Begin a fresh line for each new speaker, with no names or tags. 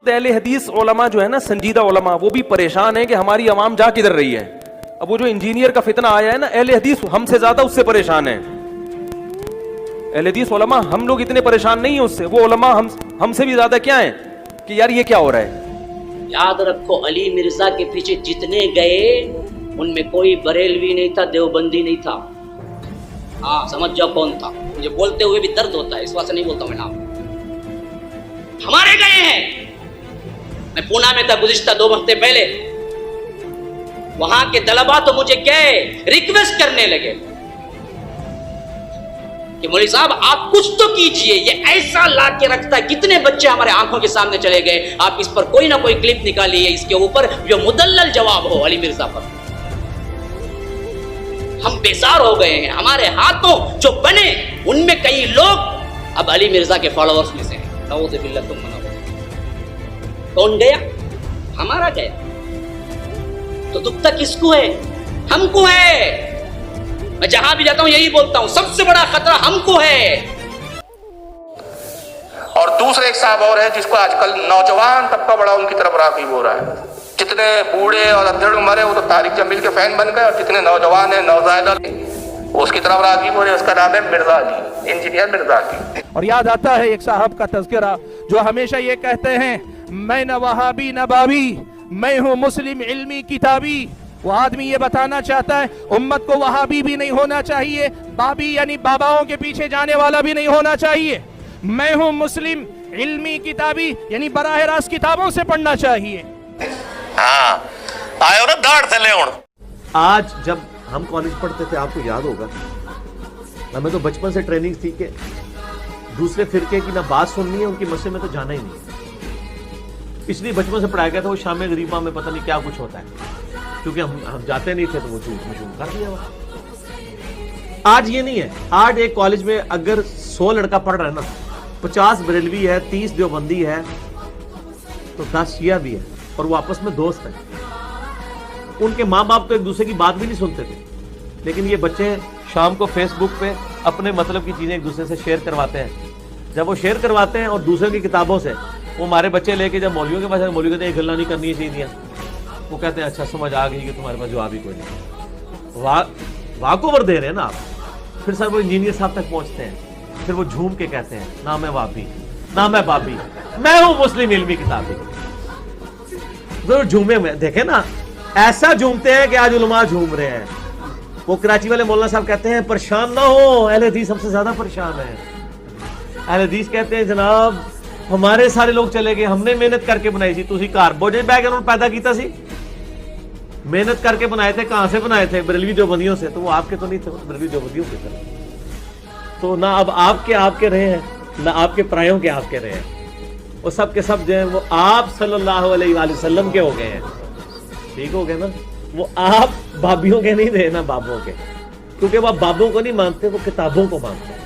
अहले हदीस उलमा जो है ना, संजीदा उलमा, वो भी परेशान है कि हमारी अवाम जा किधर रही है। अब वो जो इंजीनियर का फितना आया है ना, अहले हदीस हमसे ज्यादा उससे परेशान है। अहले हदीस उलमा, हम लोग इतने परेशान नहीं है उससे, वो उलमा हमसे भी ज्यादा क्या है कि यार ये क्या हो रहा है।
याद रखो, अली मिर्जा के पीछे जितने गए उनमें कोई बरेलवी नहीं था, देवबंदी नहीं था। हाँ, समझ जाओ कौन था। मुझे बोलते हुए भी दर्द होता है, इस बात से नहीं बोलता मैं नाम। हमारे गए हैं। मैं पूना में था गुज़िश्ता 2 हफ्ते पहले। वहां के तलबा तो मुझे कहे, रिक्वेस्ट करने लगे कि मौलवी साहब आप कुछ तो कीजिए, ये ऐसा ला के रखता है। कितने बच्चे हमारे आंखों के सामने चले गए, आप इस पर कोई ना कोई क्लिप निकालिए, इसके ऊपर जो मुदल्लल जवाब हो अली मिर्जा पर। हम बेजार हो गए हैं। हमारे हाथों जो बने उनमें कई लोग अब अली मिर्जा के फॉलोअर्स में से हैं। नऊज़ बिल्लाह, तुम मना। कौन गया? हमारा गया। तो दुख तक किसको है? हमको है। मैं जहां भी जाता हूं यही बोलता हूं, सबसे बड़ा खतरा हमको है।
और दूसरे एक साहब और है जिसको आजकल नौजवान तबका बड़ा उनकी तरफ राग़िब हो रहा है। जितने बूढ़े और अधेड़ मरे वो तो तारिक जमील के फैन बन गए, और जितने नौजवान है नौज़ायदा उसकी तरफ राग़िब हो रहे। उसका नाम है मिर्जा अली, इंजीनियर मिर्जा अली।
और याद आता है एक साहब का तज़किरा जो हमेशा ये कहते हैं, मैं न वहाबी न बाबी, मैं हूँ मुस्लिम इल्मी किताबी। वो आदमी ये बताना चाहता है उम्मत को वहाबी भी नहीं होना चाहिए, बाबी यानी बाबाओं के पीछे जाने वाला भी नहीं होना चाहिए। मैं हूँ मुस्लिम इल्मी किताबी यानी बराह रास्त किताबों से पढ़ना चाहिए।
हाँ, आयो ना दाढ़ से ले।
आज जब हम कॉलेज पढ़ते थे, आपको याद होगा, हमें तो बचपन से ट्रेनिंग थी कि दूसरे फिरके की ना बात सुननी है, उनकी मसले में तो जाना ही नहीं। इसलिए बचपन से पढ़ाया गया था वो शाम गरीबा में पता नहीं क्या कुछ होता है, क्योंकि हम जाते नहीं थे तो वो मशहूर कर दिया। आज ये नहीं है। आज एक कॉलेज में अगर 100 लड़का पढ़ रहा है ना, 50 बरेलवी है, 30 देवबंदी है, तो 10 शिया भी है, और वो आपस में दोस्त है। उनके माँ बाप तो एक दूसरे की बात भी नहीं सुनते थे, लेकिन ये बच्चे शाम को फेसबुक पे अपने मतलब की चीजें एक दूसरे से शेयर करवाते हैं। जब वो शेयर करवाते हैं और दूसरे की किताबों से, वो हमारे बच्चे लेके जब मौलवियों के पास, मौलवी कहते हैं गल्ला नहीं करनी चाहिए, वो कहते हैं अच्छा समझ आ गई कि तुम्हारे पास जवाब ही कोई नहीं। वाकोवर दे रहे हैं ना आप। फिर सर वो इंजीनियर साहब तक पहुंचते हैं, फिर वो झूम के कहते हैं ना मैं वाबी ना मैं बाबी, मैं हूं मुस्लिम इल्मी किताबी। जरूर झूमे में देखे ना, ऐसा झूमते हैं कि आज उलमा झूम रहे हैं। वो कराची वाले मौलाना साहब कहते हैं परेशान ना हो, अहले हदीस सबसे ज्यादा परेशान है। अहले हदीस कहते हैं जनाब हमारे सारे लोग चले गए, हमने मेहनत करके बनाई सी, तुसी घर बोझे बैग उन्होंने पैदा किया सी, मेहनत करके बनाए थे। कहां से बनाए थे? बरेलवी देवबंदियों से। तो वो आपके तो नहीं थे, बरेलवी देवबंदियों के थे। तो ना अब आपके रहे हैं, ना आपके परायों के आपके रहे हैं। वो सब के सब जो है वो आप सल्लल्लाहु अलैहि वसल्लम के हो गए हैं। ठीक हो गए ना? वो आप बाबियों के नहीं रहे ना बाबों के, क्योंकि वो बाबों को नहीं मानते, वो किताबों को मानते हैं।